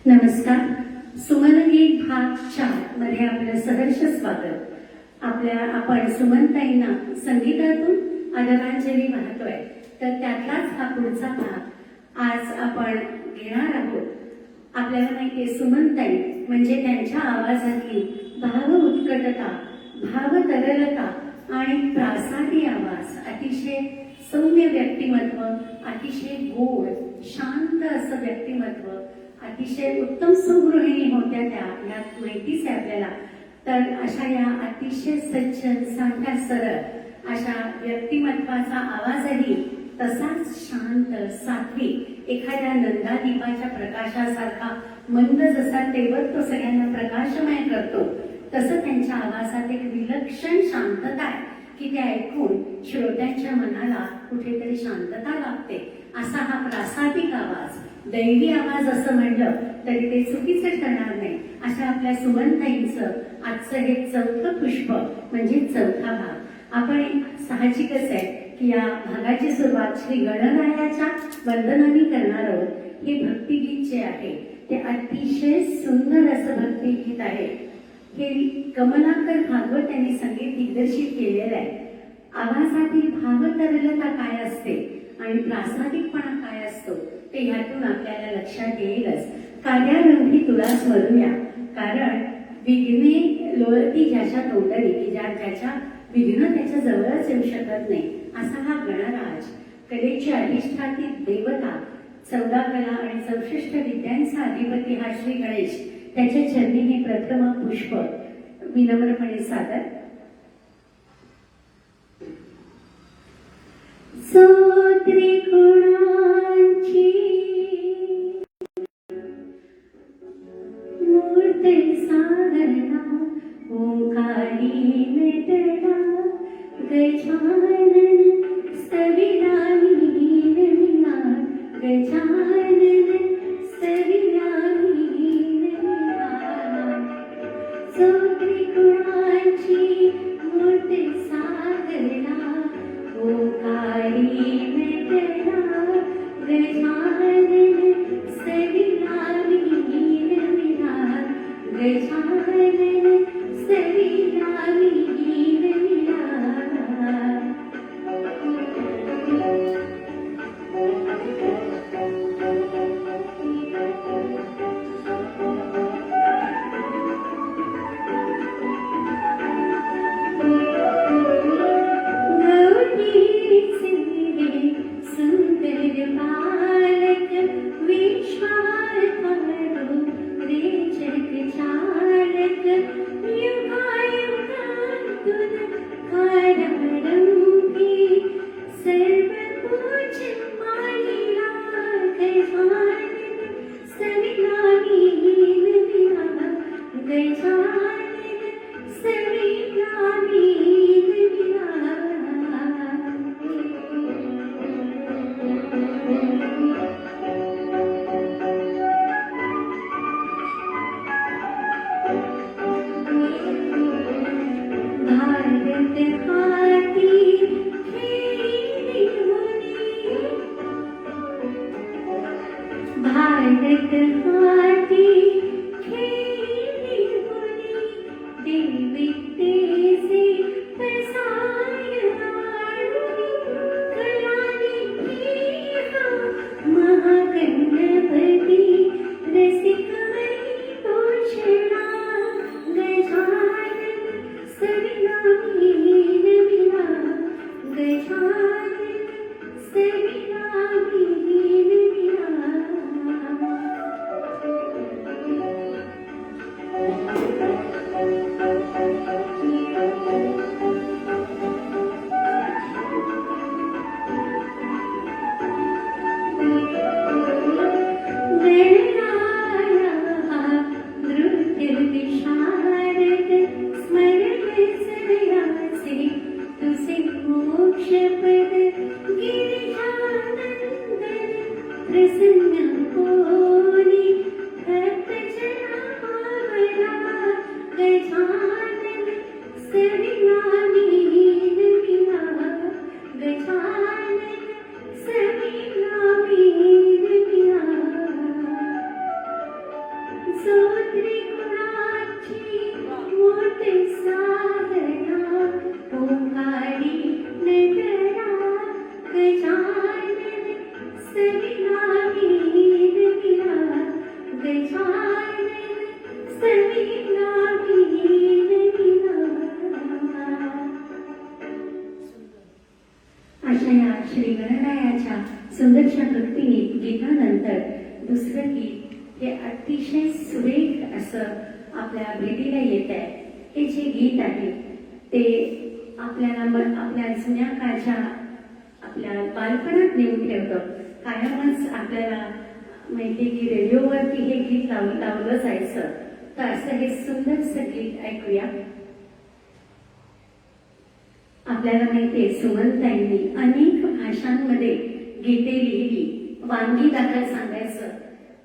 नमस्कार. सुमनगीत भाग 4 मध्ये आपलं सहर्ष स्वागत. आपण सुमनताईंना संगीतातून आदरांजली वाहतोय, तर त्यातलाच हा पुढचा भाग आज आपण घेणार आहोत. आपल्याला माहिती आहे, सुमनताई म्हणजे त्यांच्या आवाजातील भाव उत्कटता, भाव तरलता आणि प्रासादी आवाज, अतिशय सौम्य व्यक्तिमत्व, अतिशय गोड शांत असं व्यक्तिमत्व, अतिशय उत्तम सुगृहिणी होत्या त्या, यात माहितीच आहे आपल्याला. तर अशा या अतिशय सज्जन, साध्या, सरळ अशा व्यक्तिमत्वाचा आवाजही तसाच शांत, सात्विक, एखाद्या नंदादीपाच्या प्रकाशासारखा मंद जसा तेवत तो सगळ्यांना प्रकाशमय करतो, तसं त्यांच्या आवाजात एक विलक्षण शांतता आहे की ते ऐकून श्रोत्यांच्या मनाला कुठेतरी शांतता लाभते. असा हा प्रासादिक आवाज, दैवी आवाज असं म्हणलं तरी ते चुकीचं ठरणार नाही. अशा आपल्या सुमनताईंचं आजचं हे चौथं पुष्प म्हणजे चौथा भाग. आपण साहजिकच आहे की या भागाची सुरुवात श्री गणरायाच्या वंदनाने करणार आहोत. हे भक्तिगीत जे आहे ते अतिशय सुंदर असं भक्तिगीत आहे. हे कमलाकर भागवत यांनी संगीत दिग्दर्शित केलेलं आहे. आवाजातील भावतरलता काय असते आणि प्रासादिकपणा काय असतो ते ह्यातून आपल्याला लक्षात येईलच. कार्यारंभी तुला स्मरूया, कारण विघ्ने लोळती ज्याच्या तोंडली, की ज्याच्या विघ्न त्याच्या जवळच येऊ शकत नाही, असा हा गणराज, कलेची अधिष्ठाती देवता, 14 कला आणि 64 विद्यांचा अधिपती हा श्री गणेश, त्याच्या चरणी हे प्रथम पुष्प विनम्रपणे सादर. त्रिगुणांची मूर्ती साधना, ओंकारी नटना, गजानन सविरानी विना, गजानन सविरानी विना. त्रिगुणांची मूर्ती साधना, ओंकारी नटना, गजानन सविरानी विना, गजानन सविरानी विना. दुसरं गीत हे अतिशय सुरेख असं आपल्या भेटीला येत आहे. हे जे गीत आहे ते आपल्या जुन्या काळच्या आपल्या बालपणात नेऊन ठेवतं. कायमच आपल्याला माहिती की रेडिओवरती हे गीत लावलं जायचं. तर असं हे सुंदरसं गीत ऐकूया. आपल्याला माहितीये सुमनताईंनी अनेक भाषांमध्ये गीते लिहिली. वांगी दाखल सांगायचं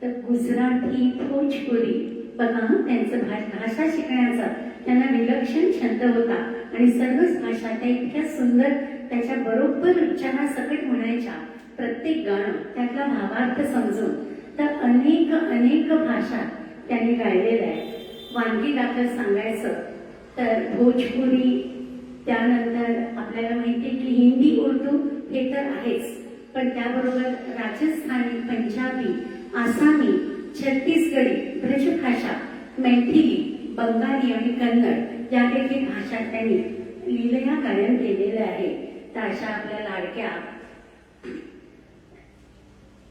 तर गुजराती, भोजपुरी, बघा त्यांचं भाषा शिकण्याचा त्यांना विलक्षण छंद होता आणि सर्वच भाषा त्या इतक्या सुंदर त्याच्या बरोबर उच्चारासकट म्हणायच्या. प्रत्येक गाणं त्यातला भावार्थ समजून. तर अनेक भाषा त्यांनी गायलेल्या आहे. वांगी दाखल सांगायचं तर भोजपुरी, त्यानंतर आपल्याला माहिती आहे की हिंदी, उर्दू हे तर आहेच, पण त्याबरोबर राजस्थानी, पंजाबी, आसामी, छत्तीसगडी, ब्रजभाषा, मैथिली, बंगाली आणि कन्नड या देखील भाषा त्यांनी लीलया गायन केलेलं आहे. तर अशा आपल्या लाडक्या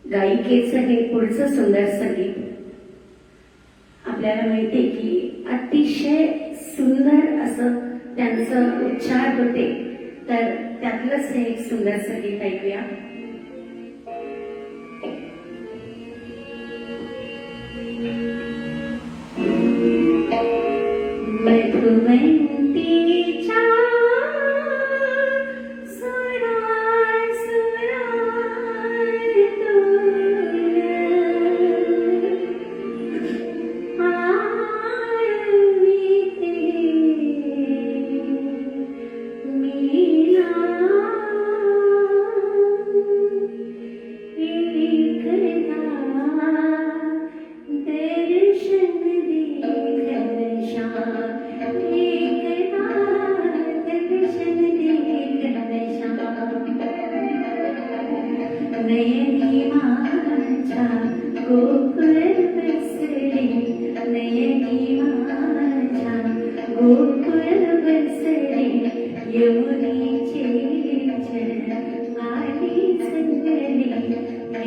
गायिकेचं हे पुढचं सुंदर संगीत आपल्याला माहितीये की अतिशय सुंदर असं त्यांचं उच्चार होते. तर त्यातलंच हे एक सुंदर संगीत ऐकूया. मधुवंतीच्या नयनी माझ्या गोकुळ बसली, नयनी माझ्या गोकुळ बसली, यमुनेची झर आली सजली,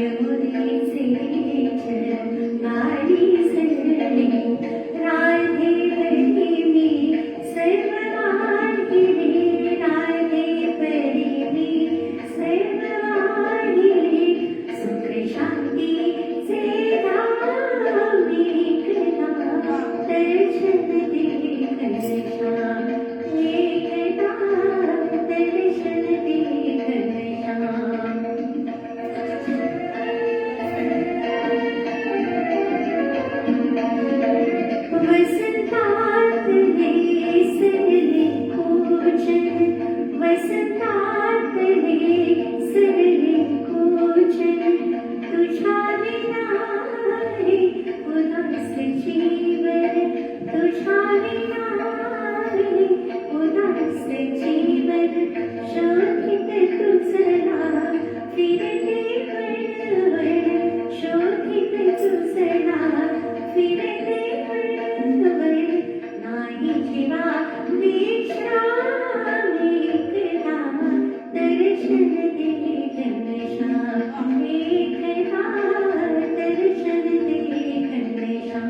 यमुनेची झर आली सजली. राधे परी मी सर्व वाहिली, राधे परी मी सर्व वाहिली, सुख शांतीचे धाम एकदा दर्शन दे घनश्याम, एकदा दर्शन दे घनश्याम. वसंतात नेसले कोचन, वसंतात नेसले कोचन, तुझ्या विना रे उदास जीवन, तुझ्या विना रे उदास जीवन. शोधित तुझला फिरते वळवळ, शोधित तुझला फिरते वळवळ. नाही जीवा विश्राम, एकदा दर्शन दे घनश्याम, एकदा दर्शन दे घनश्याम.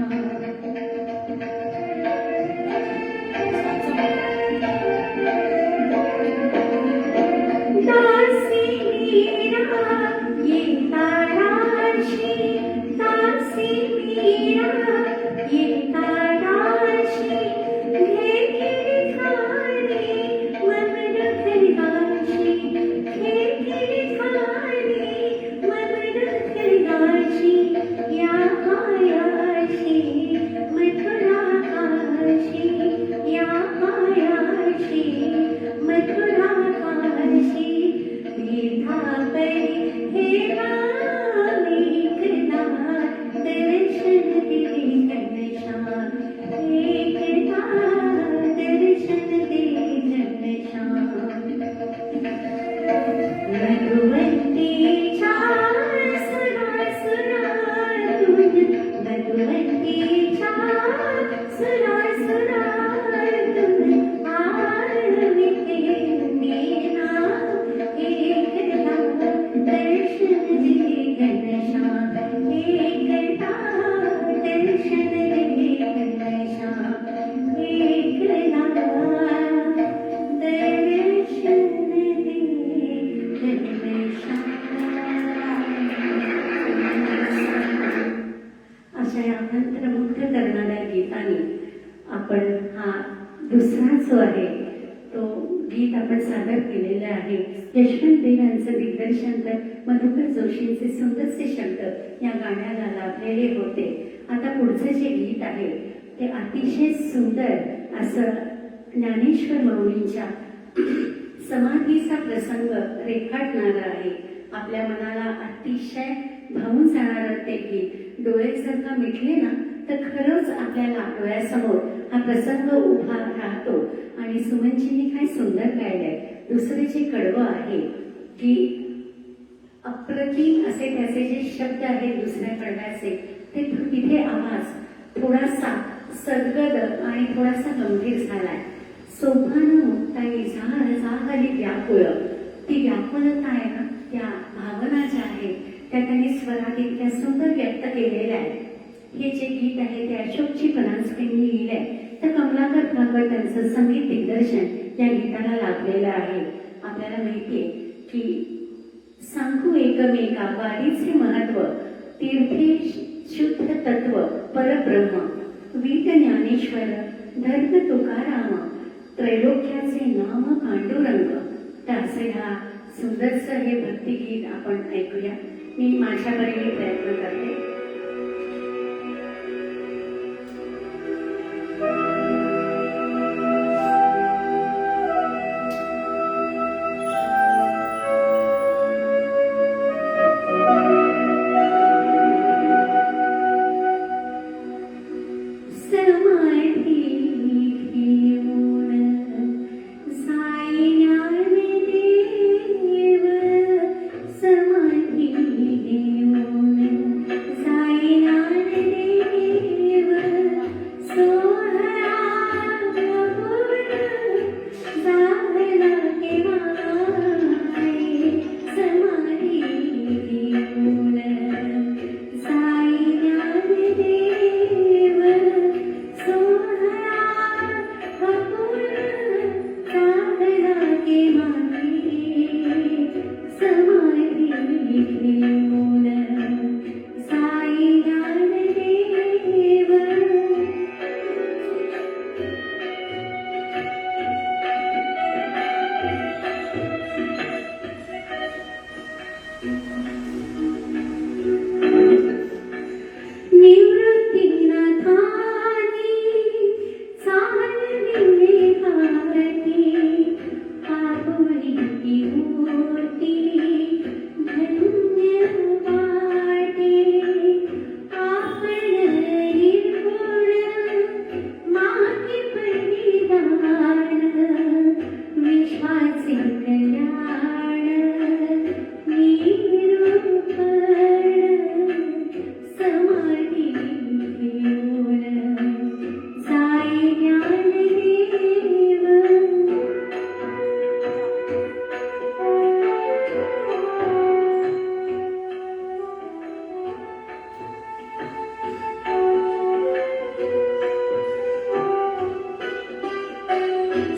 दासी मीरा येता राशी, दासी मीरा अशा मंत्रमुग्ध करणाऱ्या गीताने आपण हा दुसरा जो आहे तो गीत आपण सादर केलेलं आहे. यशवंत देव यांचं दिग्दर्शन तर मधुकर जोशींचे सुंदरसे शब्द या गाण्याला लाभलेले होते. आता पुढचं जे गीत आहे ते अतिशय सुंदर असं ज्ञानेश्वर माऊलींच्या समाधीचा प्रसंग रेखाटणारा आहे. आपल्या मनाला अतिशय भावून जाणारं ते गीत. डोळे जर का मिटले ना तर खरंच आपल्याला डोळ्यासमोर हा प्रसंग उभा राहतो. आणि सुमनजींनी काय सुंदर गायलंय. दुसरे जे कडवं आहे की अप्रतिम असे त्याचे जे शब्द आहेत दुसऱ्या कडव्याचे ते तिथे आवाज थोडासा सद्गद आणि थोडासा गंभीर झालाय. सोपान मुक्ताई झाली व्याकुळ. ती व्याकुलता आहे ना, त्या भावना ज्या आहेत त्या त्यांनी स्वरात इतक्या सुंदर व्यक्त केलेल्या आहेत. हे जे गीत आहे ते अशोकजी परांजपेंनी लिहिलंय. तर कमलाकर भागवत यांचं संगीत दिग्दर्शन या गीताला लाभलेलं आहे. आपल्याला माहितीये की सांगू एकमेका वारीचे महत्व, तीर्थे शुद्ध तत्व परब्रह्म, वीट ज्ञानेश्वर धर्म तुकाराम, त्रैलोक्याचे नाम पांडुरंग. तर असे हा सुंदरसं हे भक्तिगीत आपण ऐकूया. मी माझ्या परीने प्रयत्न करते.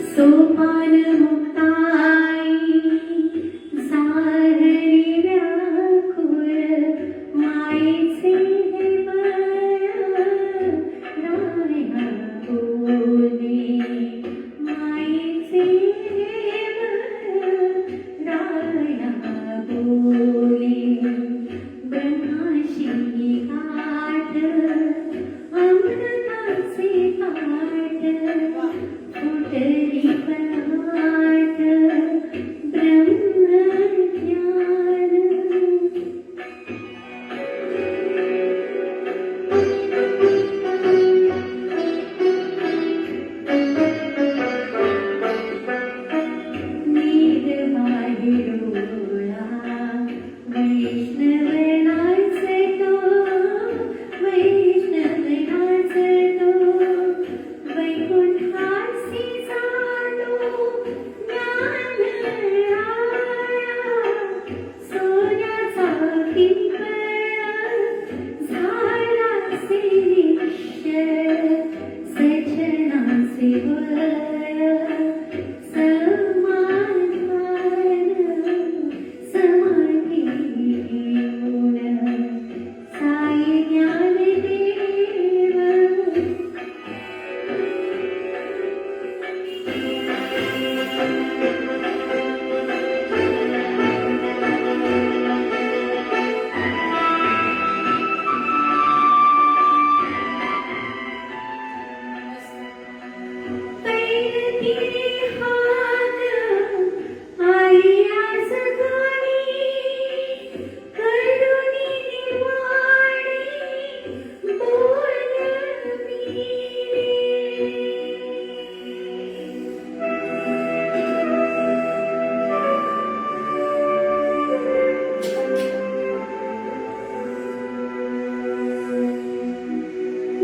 सोपान मुक्ताई झाली व्याकुळ, मायेचे हे बळ राया बोले, मायेचे हे बळ राया बोले. ब्रह्माशी गाठ अमृताचे पाठ, फुटली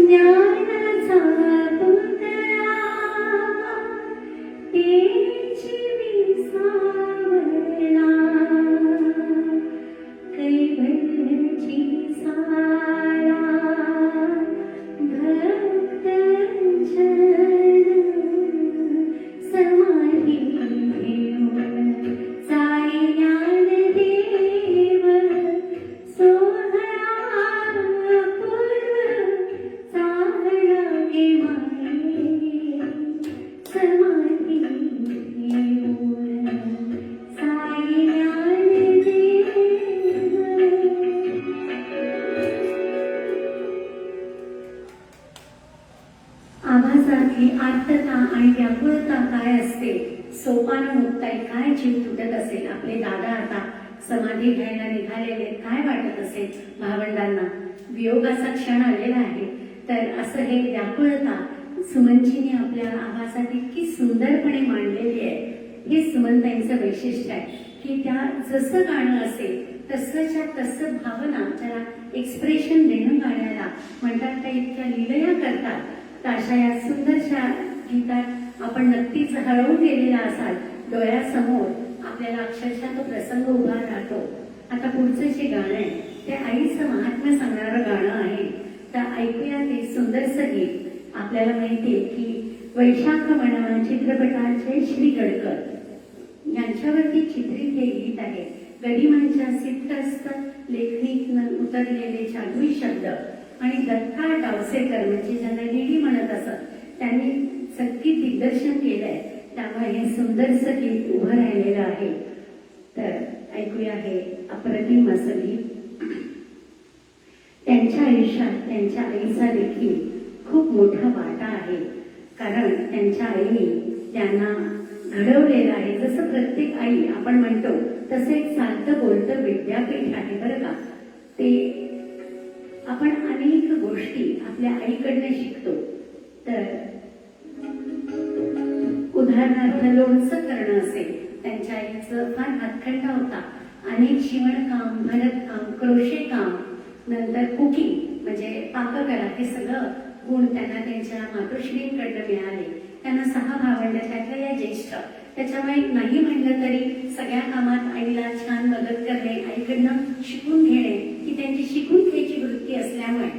ज्ञानाचा पुतळा तेची विसावला कैवल्याची सारा भक्तजन समाधी घेऊन साई ज्ञानदेव सोहळा पूर्व चालला गे माये समाधी घेऊन साई ज्ञानदेव. आवाजातली आर्तता आणि व्याकुळता काय असते, सोपान मुक्ताई काय जीव तुटत असेल. आपले दादा आता समाधी घ्यायला निघालेले, काय वाटत असेल भावंडांना. वियोगाचा क्षण आलेला आहे. तर असं हे व्याकुळता सुमनजीने आपल्या आवाजात इतकी सुंदरपणे मांडलेली आहे. हे सुमनताईंचं वैशिष्ट्य आहे की त्या जसं गाणं असेल तसंच्या तसं भावना त्याला एक्सप्रेशन देणं गाण्याला म्हणतात. त्या इतक्या लीलया करतात. तर अशा या सुंदरशा गीतात आपण नक्कीच हरवून गेलेला असाल. डोळ्यासमोर आपल्याला अक्षरशः तो प्रसंग उभा राहतो. आता पुढचं जे गाणं आहे ते आईचं महात्म्य सांगणारं गाणं आहे. तर ऐकूया ते सुंदरसं गीत. आपल्याला माहितीये की वैशाख म्हणा चित्रपटाचे श्री गडकर यांच्यावरती चित्रित हे गीत आहे. गदिमांच्या सिद्धहस्त लेखणीतनं उतरलेले जादुई शब्द आणि दत्ता डावसेकर म्हणजे ज्यांना डीडी म्हणत असत त्यांनी संगीत दिग्दर्शन केलंय. त्यामुळे हे सुंदरसं गीत उभं राहिलेलं आहे. तर ऐकूया हे अप्रतिम असं गीत. त्यांच्या आयुष्यात त्यांच्या आईचा देखील खूप मोठा वाटा आहे. कारण त्यांच्या आईने त्यांना घडवलेलं आहे. जसं प्रत्येक आई आपण म्हणतो तसं एक चालतं बोलतं विद्यापीठ आहे बरं का. ते आपण अनेक गोष्टी आपल्या आईकडनं शिकतो. तर उदाहरणार्थ लोणचं करणं असेल, त्यांच्या आईचं फार हातखंडा होता. अनेक शिवणकाम, भरतकाम, क्रोशे काम, नंतर कुकिंग म्हणजे पाककला, हे सगळं गुण त्यांना त्यांच्या मातोश्रींकडनं मिळाले. त्यांना 6 भावंड, त्यातल्या या ज्येष्ठ. त्याच्यामुळे नाही म्हणलं तरी सगळ्या कामात आईला छान मदत करणे, आईकडनं शिकून घेणे ही त्यांची शिकून घ्यायची वृत्ती असल्यामुळे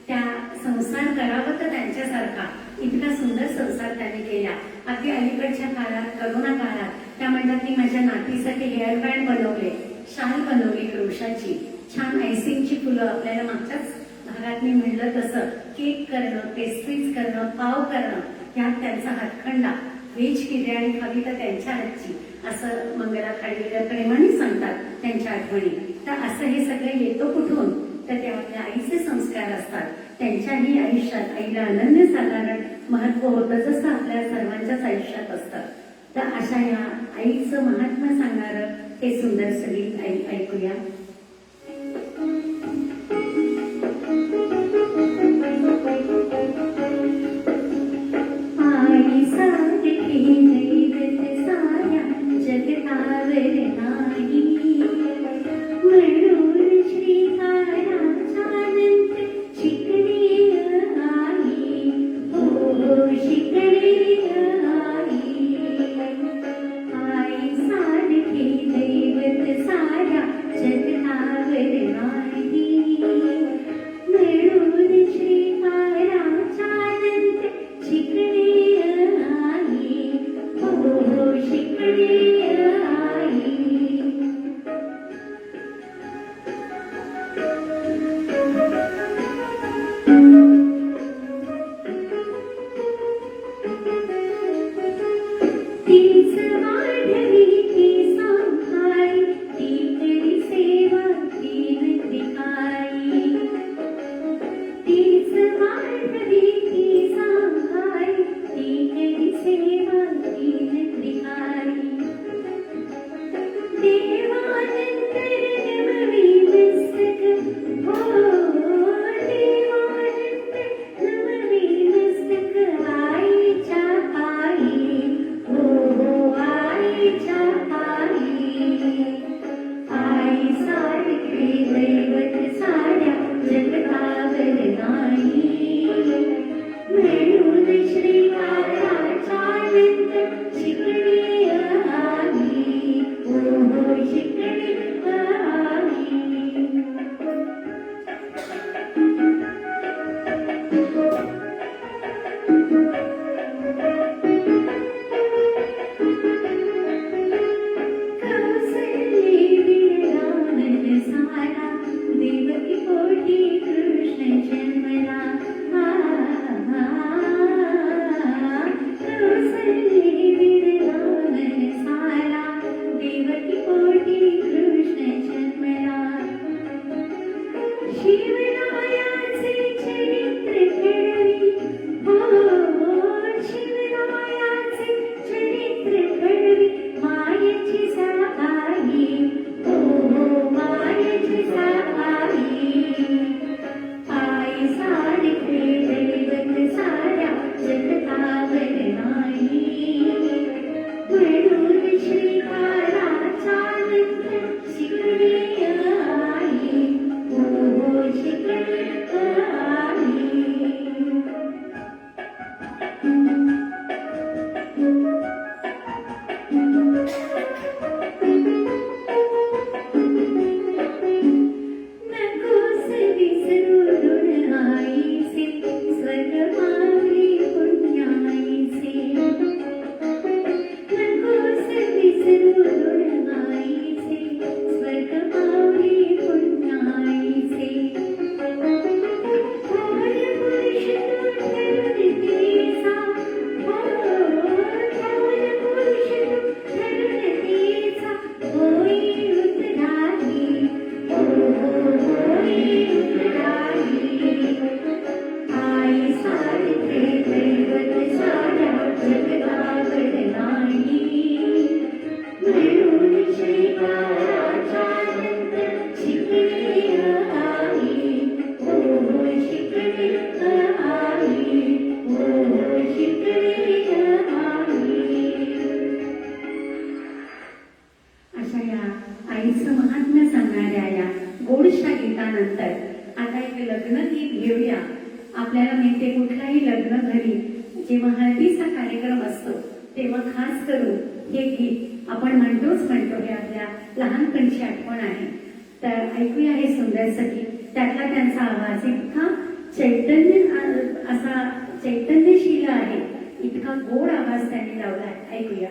त्या संसार करावं तर त्यांच्यासारखा इतका सुंदर संसार त्यांनी केला. अगदी अलीकडच्या काळात, करोना काळात त्या म्हणतात की माझ्या नातीसाठी हेअरबँड बनवले, शाल बनवली क्रोशाची, छान आयसिंगची फुलं. आपल्याला मागच्याच भागात मी म्हणलं तसं केक करणं, पेस्ट्रीज करणं, पाव करणं, यात त्यांचा हातखंडा. व्हेज बिर्याणी खावी तर त्यांच्या हातची, असं मंगला खाडीकर प्रेमाने सांगतात त्यांच्या आठवणी. तर असं हे सगळं येतो कुठून, तर ते आपल्या आईचे संस्कार असतात. त्यांच्याही आयुष्यात आईला अनन्यसाधारण महत्व होतं, जसं आपल्या सर्वांच्याच आयुष्यात असतं. तर अशा या आईचं महात्म्य सांगणारं हे सुंदर गीत ऐकूया. आई सारखी दैवत साऱ्या जगतावर नाही, म्हणून श्रीकाराचानंद शिकणे आई, हो शिकणे आई. आई सारखी दैवत साऱ्या जगतावर आपल्याला माहिती कुठलाही लग्न घरी जेव्हा हळदीचा कार्यक्रम असतो तेव्हा खास करून हे गीत आपण म्हणतो हे आपल्या लहानपणीची आठवण आहे. तर ऐकूया हे सुंदरसं गीत. त्यातला त्यांचा आवाज इतका चैतन्यशील आहे, इतका गोड आवाज त्यांनी लावलाय. ऐकूया.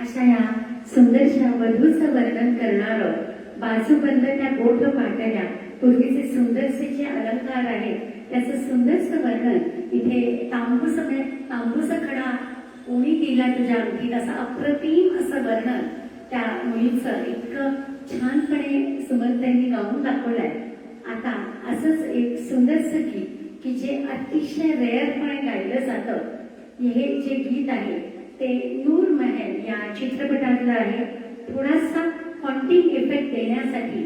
अशा या सुंदरशा वधूचं वर्णन करणारं बाजूबंद त्या गोठ पाटल्या, पूर्वीचे सुंदरसे जे अलंकार आहेत त्याचं सुंदरसं वर्णन इथे तांबूस खडा कोणी केला तुझ्या अंगठीत, असं अप्रतिम असं वर्णन त्या मुलीचं इतकं छानपणे सुमंतांनी गाऊन दाखवलंय. आता असंच एक सुंदरसं गीत की जे अतिशय रेअरपणे गायलं जातं, हे जे गीत आहे ते नूर महल या चित्रपटातलं आहे. थोडासा हॉन्टिंग इफेक्ट देण्यासाठी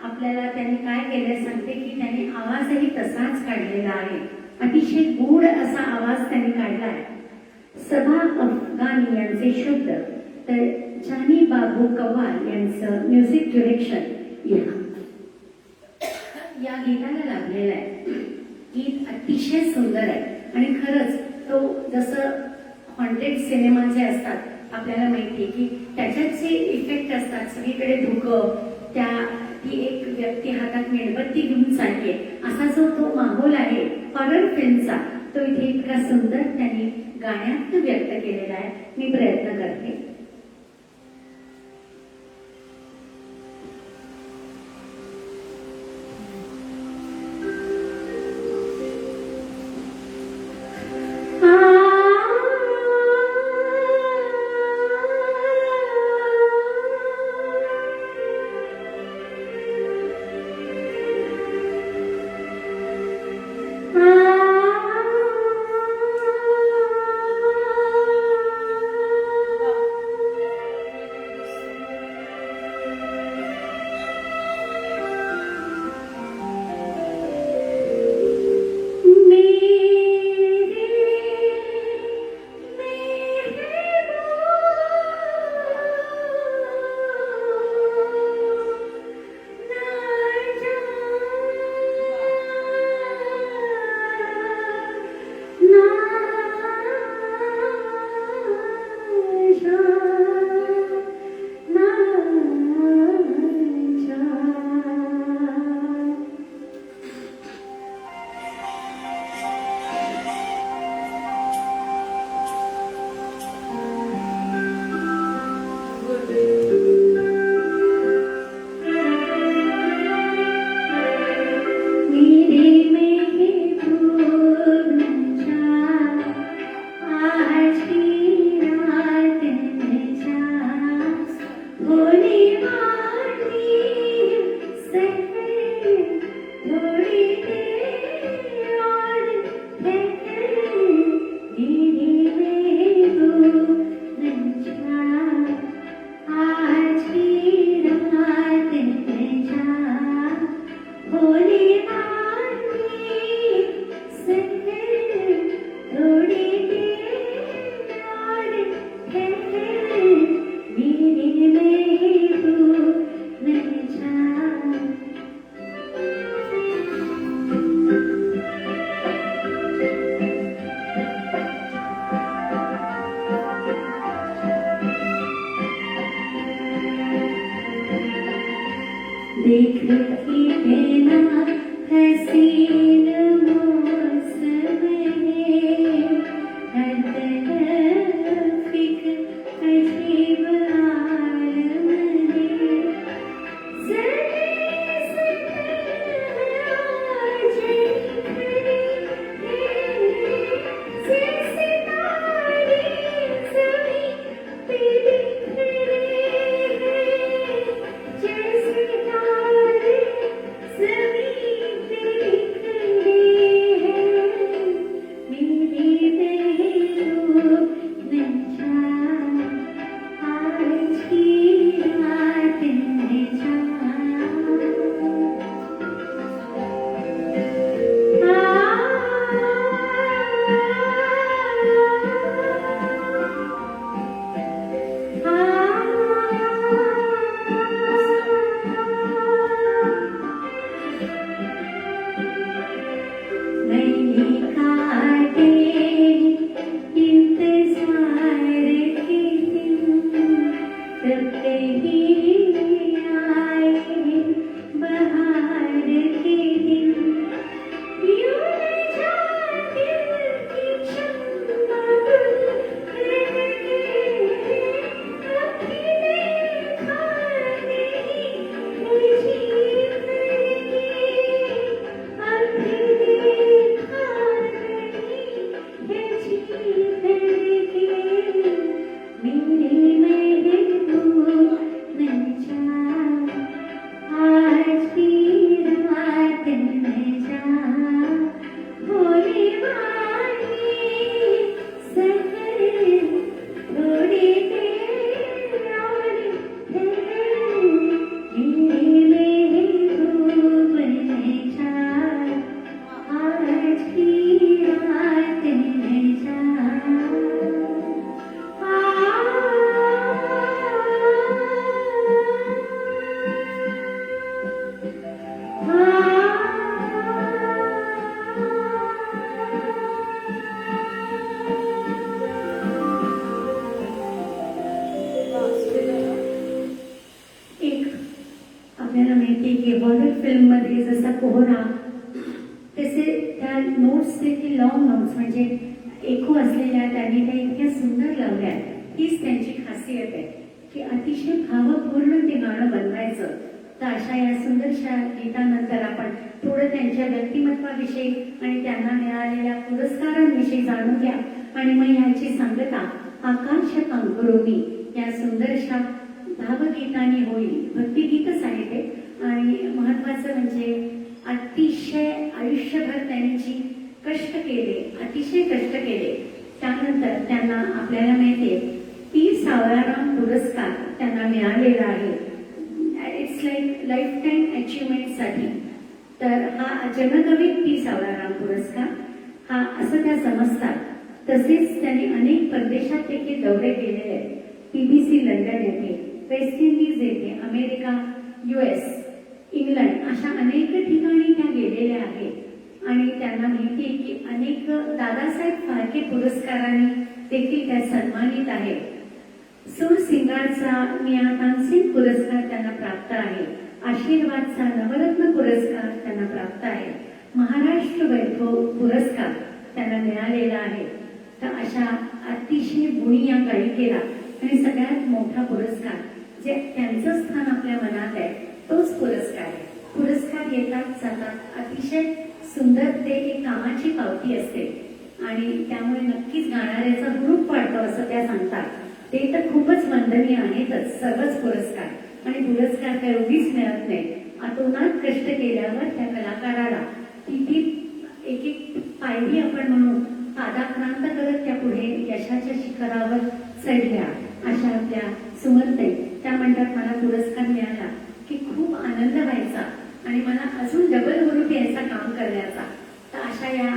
आपल्याला त्यांनी काय केलं सांगते की त्यांनी आवाजही तसाच काढलेला आहे. अतिशय गूढ असा आवाज त्यांनी काढला आहे. सबा अफगाणी यांचे शब्द, तर जानी बाबू कव्वाल यांचं म्युझिक डिरेक्शन या गीताला लाभलेलं आहे. गीत अतिशय सुंदर आहे आणि खरंच तो जसं हॉन्टेड सिनेमा जे असतात आपल्याला माहिती की त्याच्यात जे इफेक्ट असतात, सगळीकडे धुकं, ती एक व्यक्ती हातात मेणबत्ती घेऊन चालते, असा जो तो माहोल आहे हॉरर फिल्मचा, तो इथे इतका सुंदर त्यांनी गाण्यात व्यक्त केलेला आहे. मी प्रयत्न करते. देखती है ना हसीन मौसम है, हर तरफ एक अजीब आलम है। ज़रे से आज खड़ी है, जैसे तारे ज़मीं पे बिखरे हैं, जैसे तारे ज़मीं पे बिखरे हैं। मेरी महबूब ने चाहा, आज की रात ने चाहा। नहीं काटे इंतजार के दिन, तब कहीं आए बहार के दिन। यूं न जाने की क्षमा गुल लगे, अभी देखा नहीं है जीत लगे, अभी देखा नहीं है जीत लगे। मेरी महबूब ने चाहा, आज की रात में चाहा। होने वाली सहर थोड़ी देर और है, मेरी महबूब ने चाहा, आज की रात में चाहा। एक आपल्याला माहिती आहे की हॉरर फिल्म मध्ये जसा कोहरा, तसे त्या नोट्स देखील लॉंग नोट्स म्हणजे एकू असलेल्या त्यांनी त्या इतक्या सुंदर लावल्या. हीच त्यांची खासियत आहे की अतिशय भावपूर्ण ते गाणं बनवायचं. तर अशा या सुंदरशा गीतानंतर आपण थोडं त्यांच्या व्यक्तिमत्वाविषयी आणि त्यांना मिळालेल्या पुरस्कारांविषयी जाणून घ्या. आणि मग याची सांगता आकाश कंकुरुमी या सुंदरशा भावगीतांनी होईल. भक्तिगीतच आहे ते. आणि महत्वाचं म्हणजे अतिशय आयुष्यभर त्यांची कष्ट केले, अतिशय कष्ट केले. त्यानंतर त्यांना आपल्याला माहितीये पी सावळाराम पुरस्कार त्यांना मिळालेला आहे. इट्स लाईक लाईफ टाईम अचिव्हमेंटसाठी. तर हा जनकवी पी सावळाराम पुरस्कार हा असं त्या समजतात. तसेच त्यांनी अनेक परदेशात देखील दौरे केलेले आहेत. BBC लंडन येथे, वेस्ट इंडिज येथे, अमेरिका, US, इंग्लंड अशा अनेक ठिकाणी त्या गेलेल्या आहेत. आणि त्यांना माहिती आहे की अनेक दादासाहेब फाळके पुरस्कारांनी देखील त्या सन्मानित आहेत. सूर सिंगारचा मिया तानसेन पुरस्कार त्यांना प्राप्त आहे. आशीर्वादचा नवरत्न पुरस्कार त्यांना प्राप्त आहे. महाराष्ट्र वैभव पुरस्कार त्यांना मिळालेला आहे. तर अशा अतिशय गुणी या गायिकेला आणि सगळ्यात मोठा पुरस्कार जे त्यांचं स्थान आपल्या मनात आहे तोच पुरस्कार आहे. पुरस्कार येतात जातात, अतिशय सुंदर ते एक कामाची पावती असते. आणि त्यामुळे नक्कीच गाणाऱ्याचा हुरूप वाढतो असं त्या सांगतात. ते तर खूपच वंदनीय आहेतच सर्वच पुरस्कार. आणि पुरस्कार काय उगीच मिळत नाही. अतोनात कष्ट केल्यावर त्या कलाकाराला किती एक एक पायरी आपण म्हणू पादाक्रांत करत त्या पुढे यशाच्या शिखरावर चढल्या. अशा आपल्या सुमनताई त्या म्हणतात मला पुरस्कार मिळाला की खूप आनंद व्हायचा आणि मला अजून डबल हुरूप यायचा काम करण्याचा. तर अशा या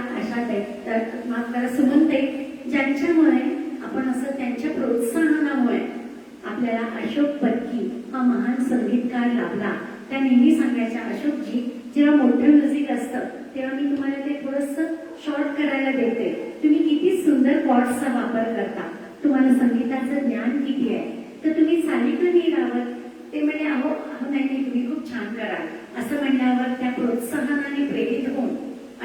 माफ करा सुमनताई ज्यांच्यामुळे आपण असं त्यांच्या प्रोत्साहनामुळे आपल्याला अशोक पत्की हा महान संगीतकार लाभला. त्या नेहमी सांगायच्या अशोकजी जेव्हा मोठं म्युझिक असतं तेव्हा मी तुम्हाला ते थोडंसं शॉर्ट करायला देते. तुम्ही किती सुंदर कॉर्ड्सचा वापर करता, तुम्हाला संगीताचं ज्ञान किती आहे, तर तुम्ही चाली का नाही राहत. ते म्हणजे अहो अहो नाही तुम्ही खूप छान करा असं म्हणल्यावर त्या प्रोत्साहनाने प्रेरित होऊन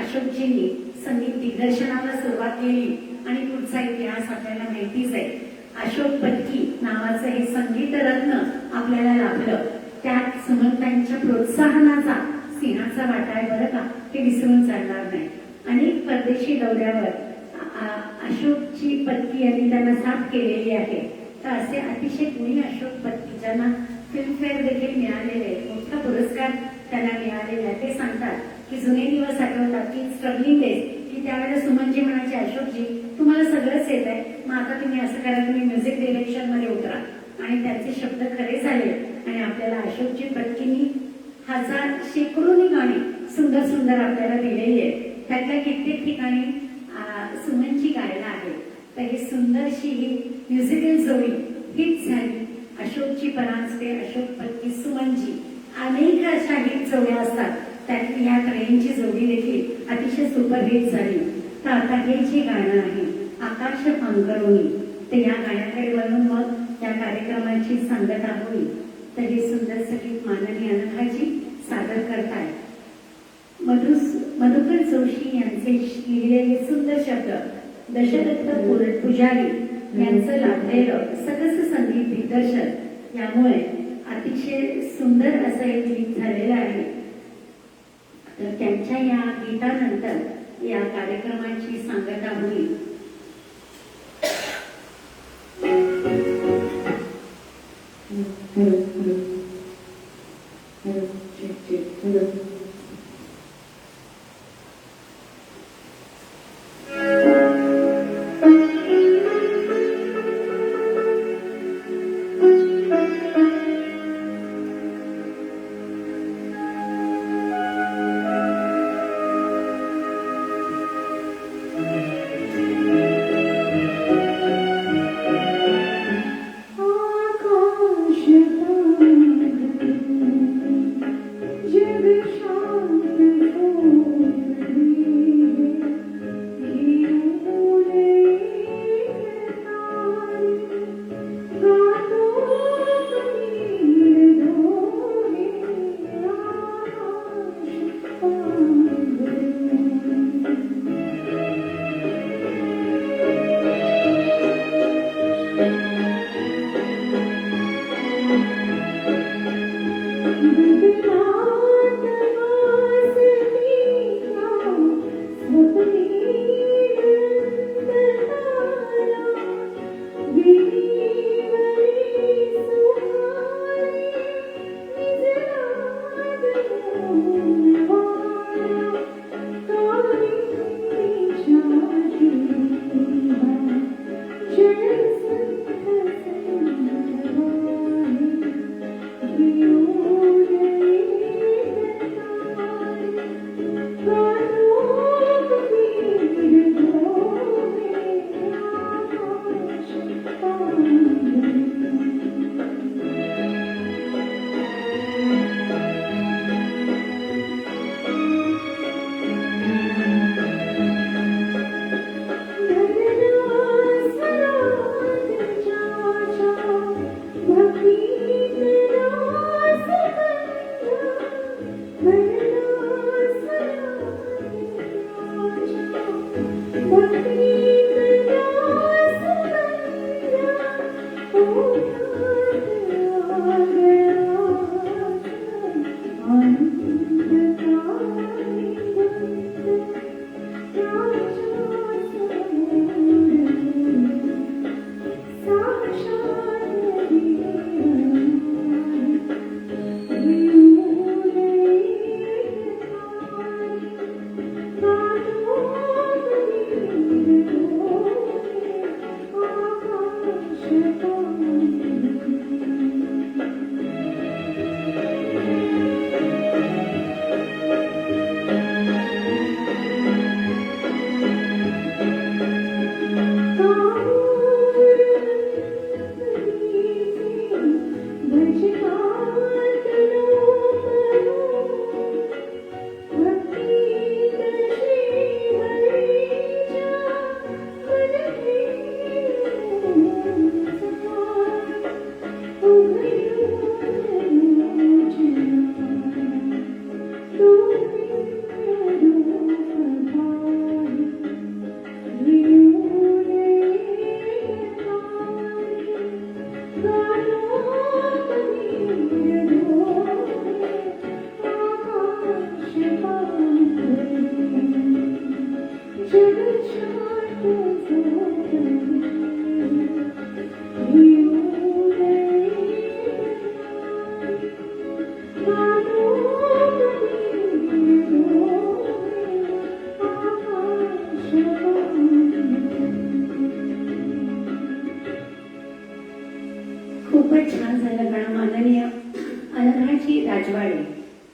अशोकजींनी संगीत दिग्दर्शनाला सुरुवात केली आणि पुढचा इतिहास आपल्याला माहितीच आहे. अशोक पत्की नावाचं हे संगीत रत्न आपल्याला लाभलं. त्यात सुमनताईंच्या प्रोत्साहनाचा सिंहाचा वाटा आहे बरं का, हे विसरून चालणार नाही. अनेक परदेशी दौऱ्यावर अशोकची पत्की यांनी त्यांना साथ केलेली आहे. तर असे अतिशय गुणी अशोक पत्की ज्यांना फिल्मफेअर देखील मिळालेले, मोठा पुरस्कार त्यांना मिळालेला आहे. ते सांगतात की जुने दिवस आठवतात की स्ट्रगलिंग डेज, की त्यावेळेला सुमनजी म्हणायचे अशोकजी तुम्हाला सगळंच येत आहे, मग आता तुम्ही असं करा, तुम्ही म्युझिक डिरेक्शन मध्ये उतरा. आणि त्यांचे शब्द खरे झाले आणि आपल्याला अशोकजी पत्कीनी शेकडोनी गाणी सुंदर सुंदर आपल्याला दिलेली आहेत. त्यातल्या कित्येक ठिकाणी सुमनजी गायला आहे. तर ही सुंदरशी ही म्युझिकल जोडी हिट झाली. अशोकजी परांजपे, अशोक पत्की, सुमनजी, अनेक अशा हिट जोड्या असतात. त्यातली या ट्रेनची जोडी देखील अतिशय सुपरहिट झाली. तर आता हे जे गाणं आहे आकाश पांघरुणी, तर या गाण्याकडे वळून मग या कार्यक्रमाची सांगता होईल. तर हे सुंदर संगीत माननीय अनघाजी सादर करताय. मधुकर जोशी यांचे लिहिलेले सुंदर शब्द, दशरथ पुजारी यांचं लाभलेलं सकस संगीत दिग्दर्शन, यामुळे अतिशय सुंदर असं हे गीत झालेलं आहे. तर त्यांच्या या गीतानंतर या कार्यक्रमाची सांगता होईल.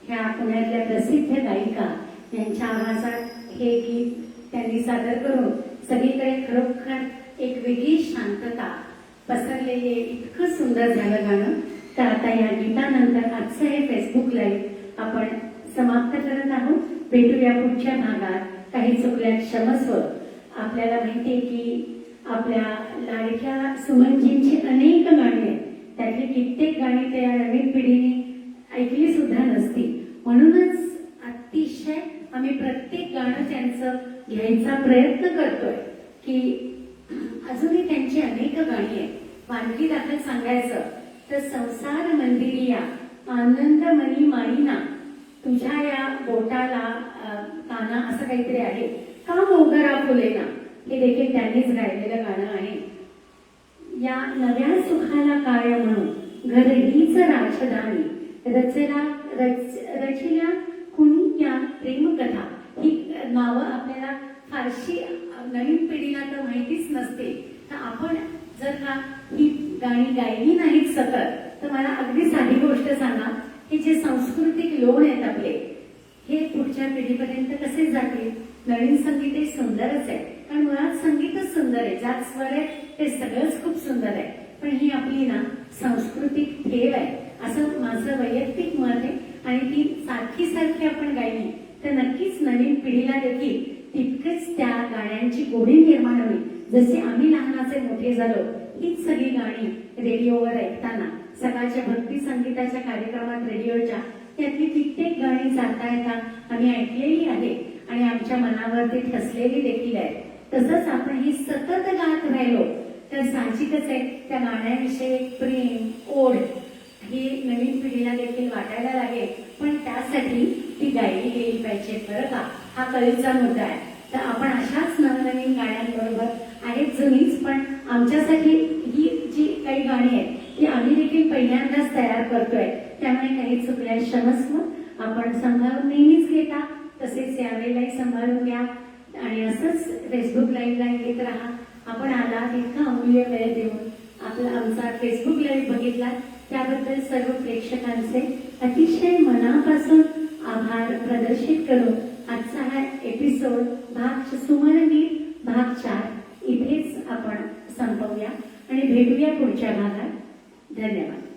ह्या पुण्यातल्या प्रसिद्ध गायिका यांच्या आवाजात हे गीत त्यांनी सादर करून सगळीकडे खरोखर एक वेगळी शांतता पसरलेली आहे. इतकं सुंदर झालं गाणं. तर आता या गीतानंतर आजचं हे फेसबुक लाईव्ह आपण समाप्त करत आहोत. भेटूया पुढच्या भागात. काही चुकल्या क्षमस्व. आपल्याला माहिती आहे की आपल्या लाडक्या सुमनजींची अनेक गाणी आहेत. त्यातली कित्येक गाणी त्या नवीन पिढीने ऐकली सुद्धा नसती. म्हणूनच अतिशय आम्ही प्रत्येक गाणं त्यांचं घ्यायचा प्रयत्न करतोय की अजूनही त्यांची अनेक गाणी आहेत. वानगी दाखल सांगायचं तर संसार मंदिरिया आनंद मनी माईना तुझ्या या बोटाला काना असं काहीतरी आहे. का मोगरा फुलेना हे देखील त्यांनीच गायलेलं गाणं आहे. या नव्या सुखाला काय म्हणून घर हीच राजधानी रचल्या कुणी या प्रेमकथा. ही नावं आपल्याला फारशी नवीन पिढीला तर माहितीच नसते. तर आपण जर का ही गाणी गायली नाहीत सतत तर मला अगदी साधी गोष्ट सांगा की जे सांस्कृतिक लोण आहेत आपले हे पुढच्या पिढीपर्यंत कसे जातील. नवीन संगीत हे सुंदरच आहे कारण मुळात संगीतच सुंदर आहे. ज्यात स्वर आहे ते सगळंच खूप सुंदर आहे. पण ही आपली ना सांस्कृतिक ठेव आहे असं माझं वैयक्तिक मत आहे. आणि ती सारखी सारखी आपण गायली तर नक्कीच नवीन पिढीला देखील तितकेच त्या गाण्यांची गोडी निर्माण होईल. जसे आम्ही लहानाचे मोठे झालो हीच सगळी गाणी रेडिओवर ऐकताना सकाळच्या भक्ती संगीताच्या कार्यक्रमात रेडिओच्या त्यातली कित्येक गाणी जाता येता आम्ही ऐकलेली आहे आणि आमच्या मनावरती ठसलेली देखील आहे. तसंच आपण ही सतत गात राहिलो तर साहजिकच आहे त्या गाण्याविषयी प्रेम ओढ ही नवीन पिढीला देखील वाटायला लागेल. पण त्यासाठी ती गायली गेली पाहिजे बरं का. हा कळीचा मुद्दा आहे. तर आपण अशाच नवनवीन गाण्यांबरोबर आहेत जुनीच पण आमच्यासाठी ही जी काही गाणी आहेत ती आम्ही देखील पहिल्यांदाच तयार करतोय. त्यामुळे काही चुकल्या क्षमस्व. आपण सांभाळून नेहमीच घेता तसेच यावेळेलाही सांभाळून घ्या आणि असंच फेसबुक लाईव्हला येत राहा. आपण आला इतका अमूल्य वेळ देऊन आपला आमचा फेसबुक लाईव्ह बघितला त्याबद्दल सर्व प्रेक्षकांचे अतिशय मनापासून आभार प्रदर्शित करून आजचा हा एपिसोड भाग सुमनगीत भाग 4 इथेच आपण संपवूया आणि भेटूया पुढच्या भागात. धन्यवाद.